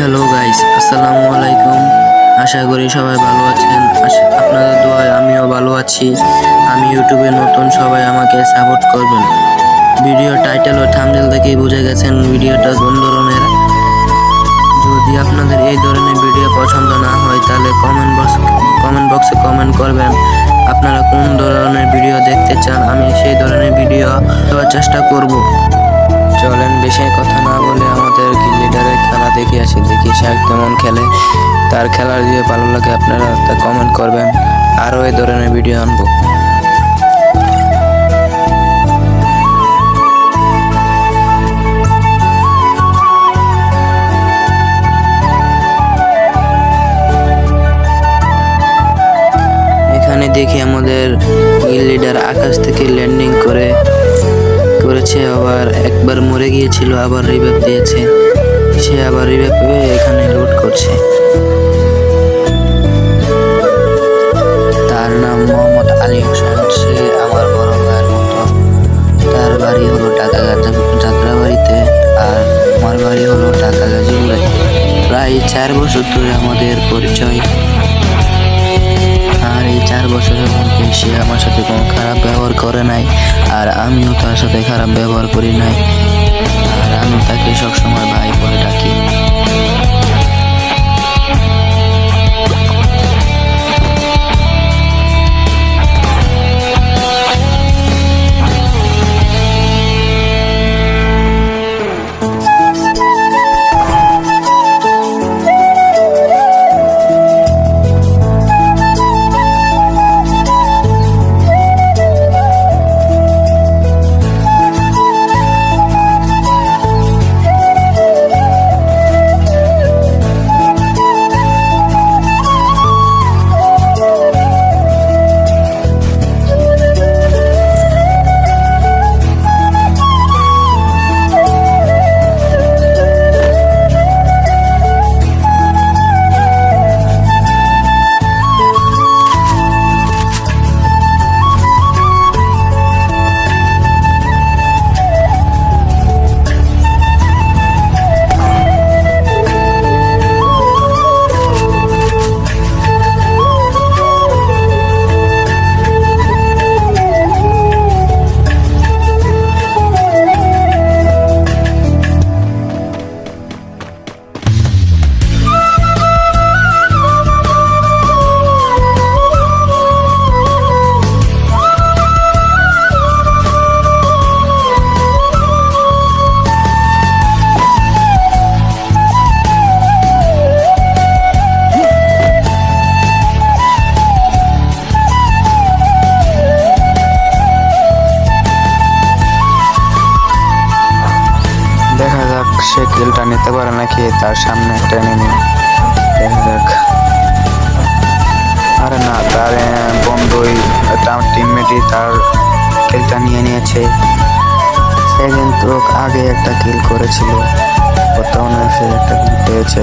Hello guys, আসসালামু আলাইকুম। আশা করি সবাই ভালো আছেন। আপনাদের দোয়ায় আমিও ভালো আছি। আমি ইউটিউবে নতুন, সবাই আমাকে সাপোর্ট করবেন। ভিডিও টাইটেল ও থাম্বনেল দেখেই বুঝে গেছেন ভিডিওটা কোন ধরনের। যদি আপনাদের এই ধরনের ভিডিও পছন্দ না হয় তাহলে কমেন্ট বক্সে কমেন্ট করবেন আপনারা কোন ধরনের ভিডিও দেখতে চান। আমি সেই ধরনের ভিডিও দেওয়ার চেষ্টা করব। চলেন বেশি কথা না বলে আমাদের লিডারের খেলা দেখে আসি, দেখি সে কেমন খেলে। তার খেলার যদি ভালো লাগে আপনারা তা কমেন্ট করবেন, আরও এই ধরনের ভিডিও আনবো। এখানে দেখি আমাদের লিডার আকাশ থেকে ল্যান্ডিং করেছে, আবার একবার মরে গিয়েছিল, আবার রিভাইভ দিয়েছে। সে আবার রিভাইভ পেয়ে এখানে লুট করছে। তার নাম মোহাম্মদ আলী হোসেন। সে আমার বড় ভাইয়ের মতো। তার বাড়ি হলো ঢাকা যাত্রাবাড়িতে, আর আমার বাড়ি হলো ঢাকা গাজীপুরে। প্রায় 4 বছর ধরে আমাদের পরিচয়। আর এই 4 বছরের মধ্যে সে আমার সাথে কোনো খারাপ ব্যবহার করে নাই, আর আমিও তার সাথে খারাপ ব্যবহার করি নাই। আর আমি তাকে সবসময় ভাই বলে ডাকি। দেখা যাক সে কিলটা নিতে পারে নাকি। তার সামনে একটা এনিমি, দেখা যাক। আরে না, তার বন্ধুই, তার টিমমেটই তার কিলটা নিয়ে নিয়েছে। সে কিন্তু আগে একটা কিল করেছিল, বর্তমানে সে একটা কিল পেয়েছে।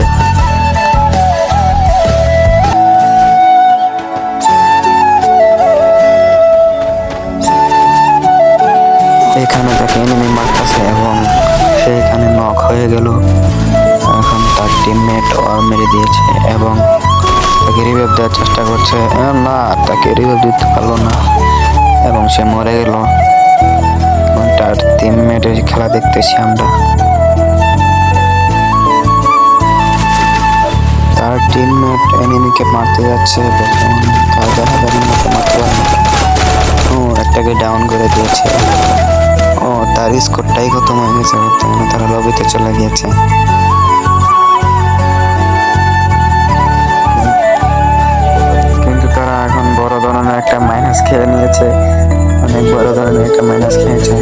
এখানে তাকে এনিমি মারতেছে এবং সে এখানে নক হয়ে গেল। এখন তার টিমমেট ওর মেরে দিয়েছে এবং তাকে রিভাইভ দেওয়ার চেষ্টা করছে। না, তাকে রিভাইভ দিতে পারলো না এবং সে মরে গেল। তার টিমমেটের খেলা দেখতেছি আমরা। তার টিমমেট এনিমিকে মারতে যাচ্ছে, তার দেখা মারতে পারে না। ও একটাকে ডাউন করে দিয়েছে। ও, তার স্কোরটাই খতম হয়ে গেছে। বর্তমানে তারা লবিতে চলে গিয়েছে। কিন্তু তারা এখন বড় ধরনের একটা মাইনাস খেয়ে নিয়েছে, অনেক বড় ধরনের একটা মাইনাস খেয়েছে।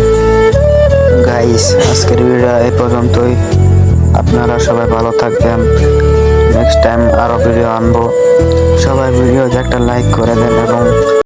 গাইস, আজকের ভিডিও এই পর্যন্তই। আপনারা সবাই ভালো থাকবেন। নেক্সট টাইম আরো ভিডিও আনবো। সবাই ভিডিওতে একটা লাইক করে দেন এবং